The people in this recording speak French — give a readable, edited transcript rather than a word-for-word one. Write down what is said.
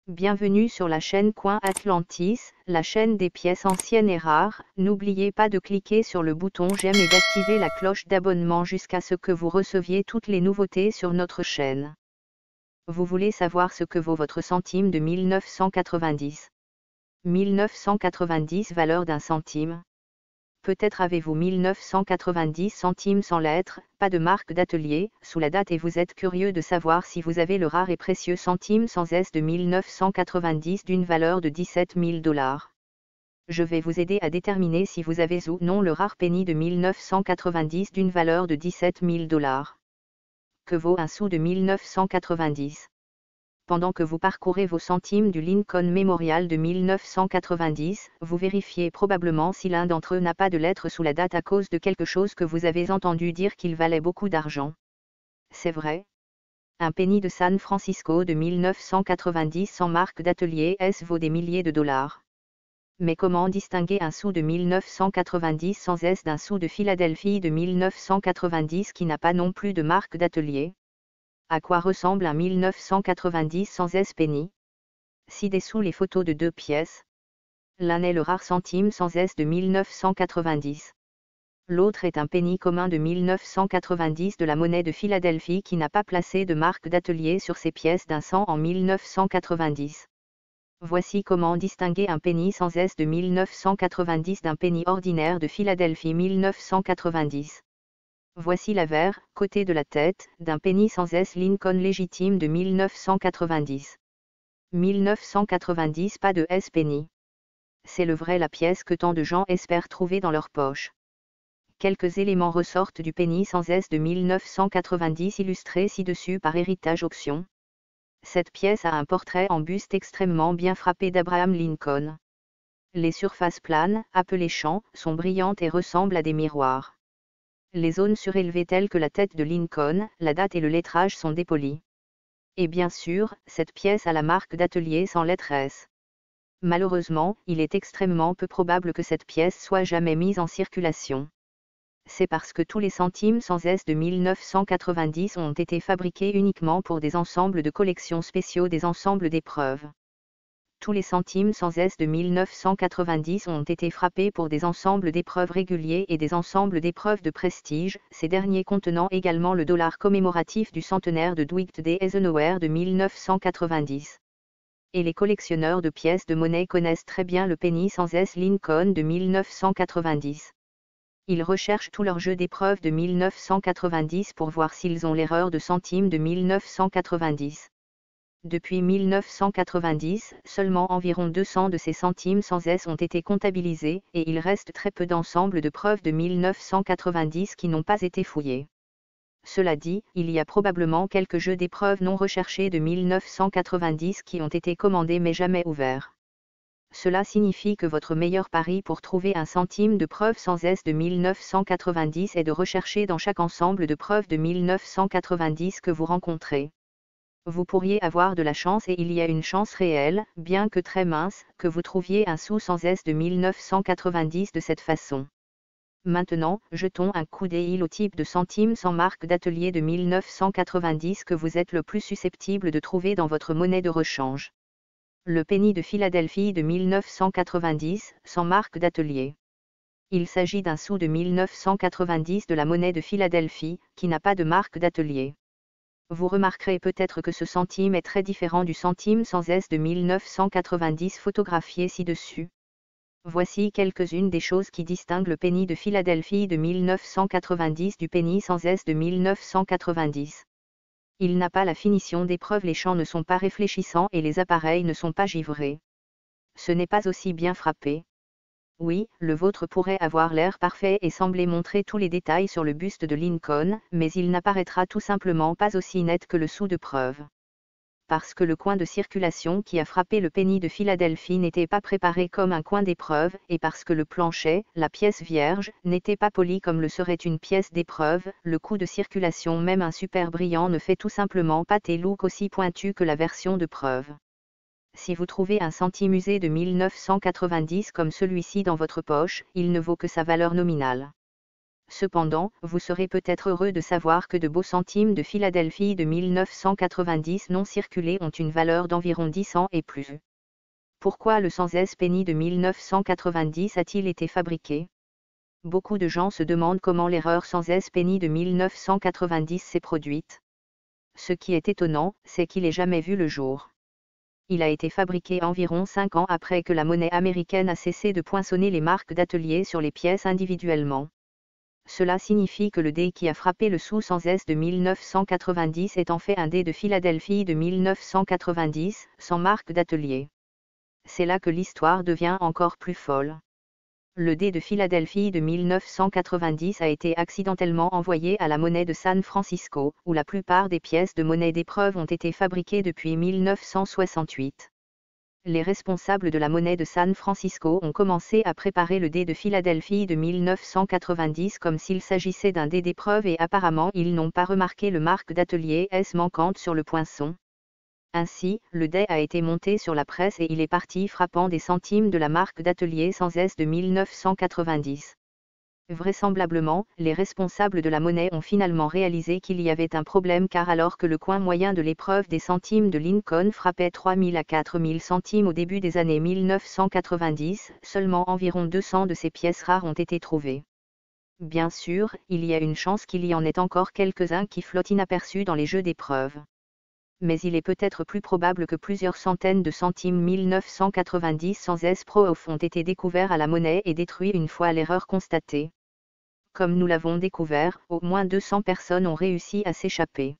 Bienvenue sur la chaîne Coin Atlantis, la chaîne des pièces anciennes et rares. N'oubliez pas de cliquer sur le bouton j'aime et d'activer la cloche d'abonnement jusqu'à ce que vous receviez toutes les nouveautés sur notre chaîne. Vous voulez savoir ce que vaut votre centime de 1990? 1990 valeur d'un centime. Peut-être avez-vous 1990 centimes sans lettres, pas de marque d'atelier, sous la date et vous êtes curieux de savoir si vous avez le rare et précieux centime sans S de 1990 d'une valeur de 17 000 $. Je vais vous aider à déterminer si vous avez ou non le rare penny de 1990 d'une valeur de 17 000 $. Que vaut un sou de 1990? Pendant que vous parcourez vos centimes du Lincoln Memorial de 1990, vous vérifiez probablement si l'un d'entre eux n'a pas de lettre sous la date à cause de quelque chose que vous avez entendu dire qu'il valait beaucoup d'argent. C'est vrai? Un penny de San Francisco de 1990 sans marque d'atelier S vaut des milliers de dollars. Mais comment distinguer un sou de 1990 sans S d'un sou de Philadelphie de 1990 qui n'a pas non plus de marque d'atelier? À quoi ressemble un 1990 sans S penny? Ci-dessous les photos de deux pièces. L'un est le rare centime sans S de 1990. L'autre est un penny commun de 1990 de la monnaie de Philadelphie qui n'a pas placé de marque d'atelier sur ses pièces d'un cent en 1990. Voici comment distinguer un penny sans S de 1990 d'un penny ordinaire de Philadelphie 1990. Voici l'avers, côté de la tête, d'un penny sans S Lincoln légitime de 1990. 1990 pas de S penny. C'est le vrai la pièce que tant de gens espèrent trouver dans leur poche. Quelques éléments ressortent du penny sans S de 1990 illustré ci-dessus par Héritage Auction. Cette pièce a un portrait en buste extrêmement bien frappé d'Abraham Lincoln. Les surfaces planes, appelées champs, sont brillantes et ressemblent à des miroirs. Les zones surélevées telles que la tête de Lincoln, la date et le lettrage sont dépolies. Et bien sûr, cette pièce a la marque d'atelier sans lettre S. Malheureusement, il est extrêmement peu probable que cette pièce soit jamais mise en circulation. C'est parce que tous les centimes sans S de 1990 ont été fabriqués uniquement pour des ensembles de collections spéciaux des ensembles d'épreuves. Tous les centimes sans S de 1990 ont été frappés pour des ensembles d'épreuves réguliers et des ensembles d'épreuves de prestige, ces derniers contenant également le dollar commémoratif du centenaire de Dwight D. Eisenhower de 1990. Et les collectionneurs de pièces de monnaie connaissent très bien le penny sans S Lincoln de 1990. Ils recherchent tout leur jeu d'épreuves de 1990 pour voir s'ils ont l'erreur de centime de 1990. Depuis 1990, seulement environ 200 de ces centimes sans S ont été comptabilisés, et il reste très peu d'ensembles de preuves de 1990 qui n'ont pas été fouillés. Cela dit, il y a probablement quelques jeux d'épreuves non recherchés de 1990 qui ont été commandés mais jamais ouverts. Cela signifie que votre meilleur pari pour trouver un centime de preuve sans S de 1990 est de rechercher dans chaque ensemble de preuves de 1990 que vous rencontrez. Vous pourriez avoir de la chance et il y a une chance réelle, bien que très mince, que vous trouviez un sou sans S de 1990 de cette façon. Maintenant, jetons un coup d'œil au type de centime sans marque d'atelier de 1990 que vous êtes le plus susceptible de trouver dans votre monnaie de rechange. Le penny de Philadelphie de 1990, sans marque d'atelier. Il s'agit d'un sou de 1990 de la monnaie de Philadelphie, qui n'a pas de marque d'atelier. Vous remarquerez peut-être que ce centime est très différent du centime sans S de 1990 photographié ci-dessus. Voici quelques-unes des choses qui distinguent le penny de Philadelphie de 1990 du penny sans S de 1990. Il n'a pas la finition d'épreuve, les champs ne sont pas réfléchissants et les appareils ne sont pas givrés. Ce n'est pas aussi bien frappé. Oui, le vôtre pourrait avoir l'air parfait et sembler montrer tous les détails sur le buste de Lincoln, mais il n'apparaîtra tout simplement pas aussi net que le sou de preuve. Parce que le coin de circulation qui a frappé le penny de Philadelphie n'était pas préparé comme un coin d'épreuve, et parce que le plancher, la pièce vierge, n'était pas poli comme le serait une pièce d'épreuve, le coup de circulation même un super brillant ne fait tout simplement pas tes looks aussi pointus que la version de preuve. Si vous trouvez un centime usé de 1990 comme celui-ci dans votre poche, il ne vaut que sa valeur nominale. Cependant, vous serez peut-être heureux de savoir que de beaux centimes de Philadelphie de 1990 non circulés ont une valeur d'environ 10 cents et plus. Pourquoi le 100 penny de 1990 a-t-il été fabriqué? Beaucoup de gens se demandent comment l'erreur 100 penny de 1990 s'est produite. Ce qui est étonnant, c'est qu'il n'ait jamais vu le jour. Il a été fabriqué environ 5 ans après que la monnaie américaine a cessé de poinçonner les marques d'atelier sur les pièces individuellement. Cela signifie que le dé qui a frappé le sous 100 de 1990 est en fait un dé de Philadelphie de 1990, sans marque d'atelier. C'est là que l'histoire devient encore plus folle. Le dé de Philadelphie de 1990 a été accidentellement envoyé à la monnaie de San Francisco, où la plupart des pièces de monnaie d'épreuve ont été fabriquées depuis 1968. Les responsables de la monnaie de San Francisco ont commencé à préparer le dé de Philadelphie de 1990 comme s'il s'agissait d'un dé d'épreuve et apparemment ils n'ont pas remarqué le marque d'atelier S manquante sur le poinçon. Ainsi, le dé a été monté sur la presse et il est parti frappant des centimes de la marque d'atelier 100 S de 1990. Vraisemblablement, les responsables de la monnaie ont finalement réalisé qu'il y avait un problème car alors que le coin moyen de l'épreuve des centimes de Lincoln frappait 3000 à 4000 centimes au début des années 1990, seulement environ 200 de ces pièces rares ont été trouvées. Bien sûr, il y a une chance qu'il y en ait encore quelques-uns qui flottent inaperçus dans les jeux d'épreuve. Mais il est peut-être plus probable que plusieurs centaines de centimes 1990 sans S Pro ont été découverts à la monnaie et détruits une fois l'erreur constatée. Comme nous l'avons découvert, au moins 200 personnes ont réussi à s'échapper.